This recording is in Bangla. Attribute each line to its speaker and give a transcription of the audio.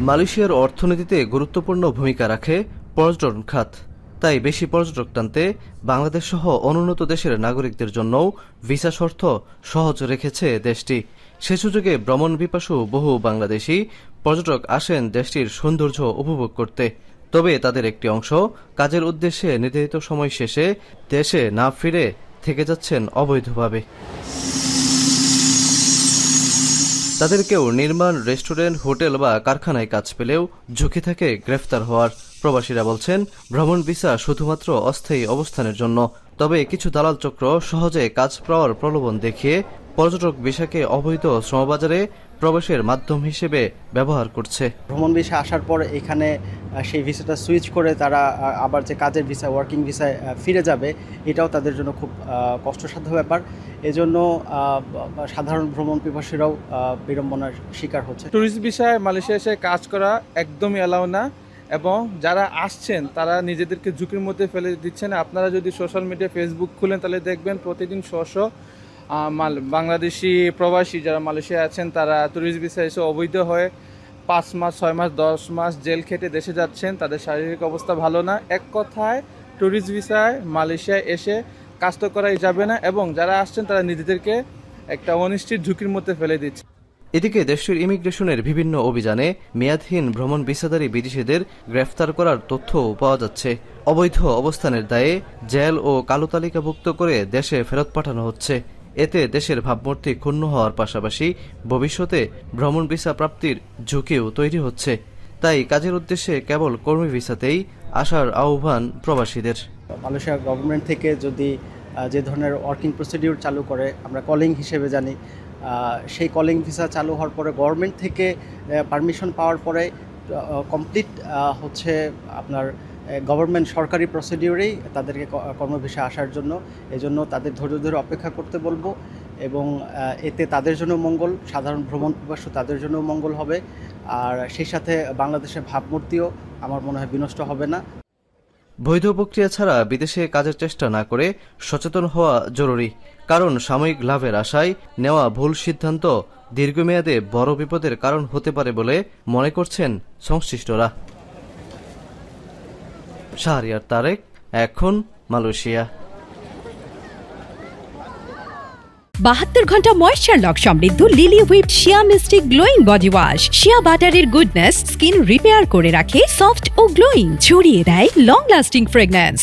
Speaker 1: মালয়েশিয়ার অর্থনীতিতে গুরুত্বপূর্ণ ভূমিকা রাখে পর্যটন খাত। তাই বেশি পর্যটক টানতে বাংলাদেশ সহ অনুন্নত দেশের নাগরিকদের জন্যও ভিসা শর্ত সহজ রেখেছে দেশটি। সে সুযোগে ভ্রমণ পিপাসু বহু বাংলাদেশি পর্যটক আসেন দেশটির সৌন্দর্য উপভোগ করতে। তবে তাদের একটি অংশ কাজের উদ্দেশ্যে নির্ধারিত সময় শেষে দেশে না ফিরে থেকে যাচ্ছেন অবৈধভাবে। তাদের কেউ নির্মাণ, রেস্টুরেন্ট, হোটেল বা কারখানায় কাজ পেলেও ঝুঁকি থাকে গ্রেফতার হওয়ার। প্রবাসীরা বলছেন, ভ্রমণ ভিসা শুধুমাত্র অস্থায়ী অবস্থানের জন্য। তবে কিছু দালাল চক্র সহজে কাজ পাওয়ার প্রলোভন দেখিয়ে পর্যটক ভিসাকে অবৈধ শ্রমবাজারে প্রবেশের মাধ্যম হিসেবে ব্যবহার করছে।
Speaker 2: ভ্রমণ ভিসা আসার পর এখানে সেই ভিসাটা সুইচ করে তারা আবার যে কাজের ভিসা, ওয়ার্কিং ভিসায় ফিরে যাবে, এটাও তাদের জন্য খুব কষ্টসাধ্য ব্যাপার। এজন্য সাধারণ ভ্রমণ পিপাসীরাও বিড়ম্বনার শিকার হচ্ছে।
Speaker 3: ট্যুরিস্ট ভিসায় মালয়েশিয়া এসে কাজ করা একদমই অ্যালাউ না, এবং যারা আসছেন তারা নিজেদেরকে ঝুঁকির মধ্যে ফেলে দিচ্ছেন। আপনারা যদি সোশ্যাল মিডিয়া, ফেসবুক খুলেন তাহলে দেখবেন প্রতিদিন বাংলাদেশি প্রবাসী যারা মালয়েশিয়া আছেন তারা ট্যুরিস্ট ভিসা এসে অবৈধ হয়ে 5 মাস, 6 মাস, 10 মাস জেল খেটে দেশে যাচ্ছেন। তাদের শারীরিক অবস্থা ভালো না। এক কথায় ট্যুরিস্ট ভিসায় মালয়েশিয়ায় এসে কাজ তো করাই যাবে না, এবং যারা আসছেন তারা নিজেদেরকে একটা অনিশ্চিত ঝুঁকির মধ্যে ফেলে দিচ্ছে।
Speaker 1: এদিকে দেশটির ইমিগ্রেশনের বিভিন্ন অভিযানে মেয়াদহীন ভ্রমণ ভিসাধারী বিদেশিদের গ্রেফতার করার তথ্যও পাওয়া যাচ্ছে। অবৈধ অবস্থানের দায়ে জেল ও কালো তালিকাভুক্ত করে দেশে ফেরত পাঠানো হচ্ছে। এতে দেশের ভাবমূর্তি ক্ষুণ্ণ হওয়ার পাশাপাশি ভবিষ্যতে ভ্রমণ ভিসা প্রাপ্তির ঝুঁকিও তৈরি হচ্ছে। তাই কাজের উদ্দেশ্যে কেবল কর্মী ভিসাতেই আসার আহ্বান প্রবাসীদের।
Speaker 2: মালয়েশিয়া গভর্নমেন্ট থেকে যদি যে ধরনের ওয়ার্কিং প্রসিডিউর চালু করে, আমরা কলিং হিসেবে জানি, সেই কলিং ভিসা চালু হওয়ার পরে গভর্নমেন্ট থেকে পারমিশন পাওয়ার পরে কমপ্লিট হচ্ছে আপনার গভর্নমেন্ট সরকারি প্রসিডিউরেই তাদেরকে কর্ম ভিসা আসার জন্য। এজন্য তাদের ধৈর্য ধরে অপেক্ষা করতে বলবো, এবং এতে তাদের জন্য মঙ্গল, সাধারণ ভ্রমণ পিপাসু তাদের জন্য মঙ্গল হবে। আর সেই সাথে বাংলাদেশের ভাবমূর্তিও আমার মনে হয় বিনষ্ট হবে না।
Speaker 1: বৈধ প্রক্রিয়া ছাড়া বিদেশে কাজের চেষ্টা না করে সচেতন হওয়া জরুরি। কারণ সাময়িক লাভের আশায় নেওয়া ভুল সিদ্ধান্ত দীর্ঘমেয়াদে বড় বিপদের কারণ হতে পারে বলে মনে করছেন সংশ্লিষ্টরা। শাহরিয়ার তারেক, এখন মালয়েশিয়া।
Speaker 4: 72 ঘন্টা ময়েশ্চার লক সমৃদ্ধ লিলি হুইপ শিয়া মিস্টিক গ্লোয়িং বডি ওয়াশ। শিয়া বাটারের গুডনেস স্কিন রিপেয়ার করে রাখে সফট ও গ্লোয়িং, ছড়িয়ে দেয় লং লাস্টিং ফ্রেগন্যান্স।